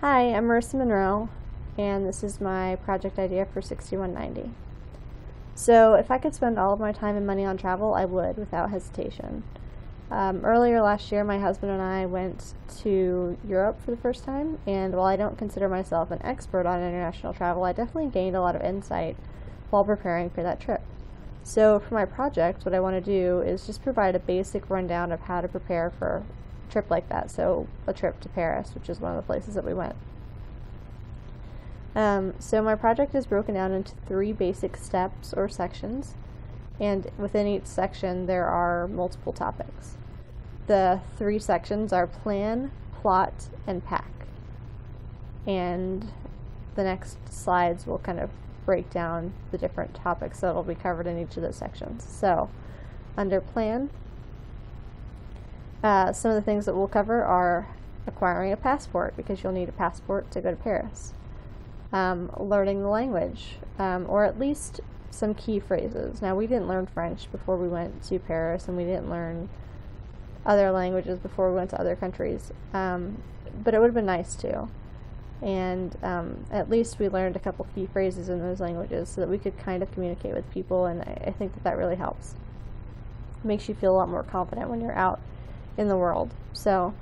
Hi, I'm Marissa Monroe, and this is my project idea for 6190. So if I could spend all of my time and money on travel, I would without hesitation. Earlier last year, my husband and I went to Europe for the first time, and while I don't consider myself an expert on international travel, I definitely gained a lot of insight while preparing for that trip. So for my project, what I want to do is just provide a basic rundown of how to prepare for a trip like that. So a trip to Paris, which is one of the places that we went. So my project is broken down into 3 basic steps or sections, and within each section there are multiple topics. The 3 sections are plan, plot, and pack. And the next slides will kind of break down the different topics that will be covered in each of those sections. So under plan, some of the things that we'll cover are acquiring a passport, because you'll need a passport to go to Paris. Learning the language, or at least some key phrases. Now, we didn't learn French before we went to Paris, and we didn't learn other languages before we went to other countries, but it would have been nice to. And at least we learned a couple key phrases in those languages so that we could kind of communicate with people, and I think that really helps. It makes you feel a lot more confident when you're out in the world. So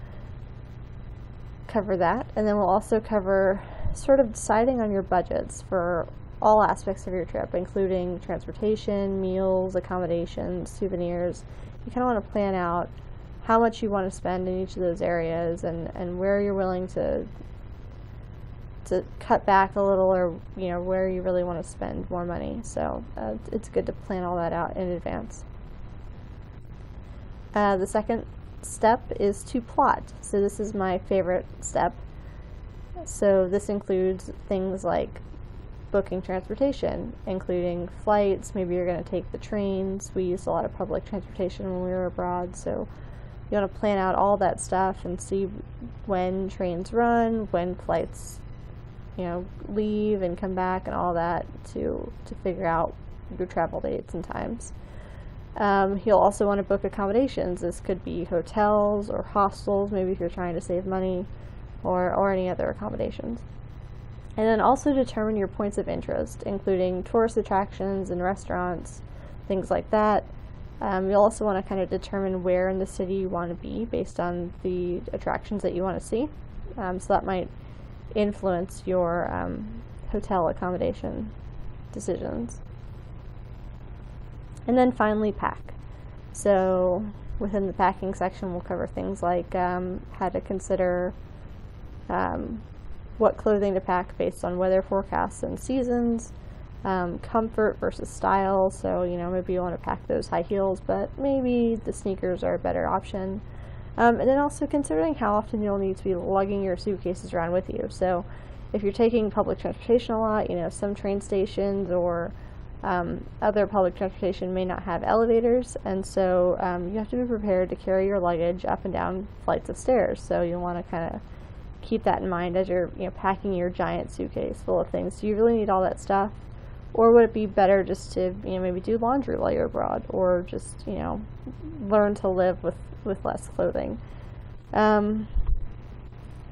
cover that, and then we'll also cover sort of deciding on your budgets for all aspects of your trip, including transportation, meals, accommodations, souvenirs. You kind of want to plan out how much you want to spend in each of those areas, and where you're willing to cut back a little, or where you really want to spend more money. So it's good to plan all that out in advance. The second step is to plot. So this is my favorite step. So this includes things like booking transportation, including flights. Maybe you're going to take the trains. We used a lot of public transportation when we were abroad, so you want to plan out all that stuff and see when trains run, when flights leave and come back, and all that to figure out your travel dates and times. You'll also want to book accommodations. This could be hotels or hostels, maybe if you're trying to save money, or any other accommodations. And then also determine your points of interest, including tourist attractions and restaurants, things like that. You'll also want to kind of determine where in the city you want to be based on the attractions that you want to see. So that might influence your hotel accommodation decisions. And then finally, pack. So within the packing section, we'll cover things like how to consider what clothing to pack based on weather forecasts and seasons, comfort versus style. So maybe you want to pack those high heels, but maybe the sneakers are a better option. And then also considering how often you'll need to be lugging your suitcases around with you. So if you're taking public transportation a lot, some train stations or other public transportation may not have elevators, and so you have to be prepared to carry your luggage up and down flights of stairs. So you'll want to kind of keep that in mind as you're packing your giant suitcase full of things. Do you really need all that stuff, or would it be better just to maybe do laundry while you're abroad, or just learn to live with less clothing? Anyway,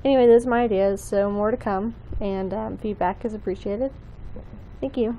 those are my ideas, so more to come, and feedback is appreciated. Thank you.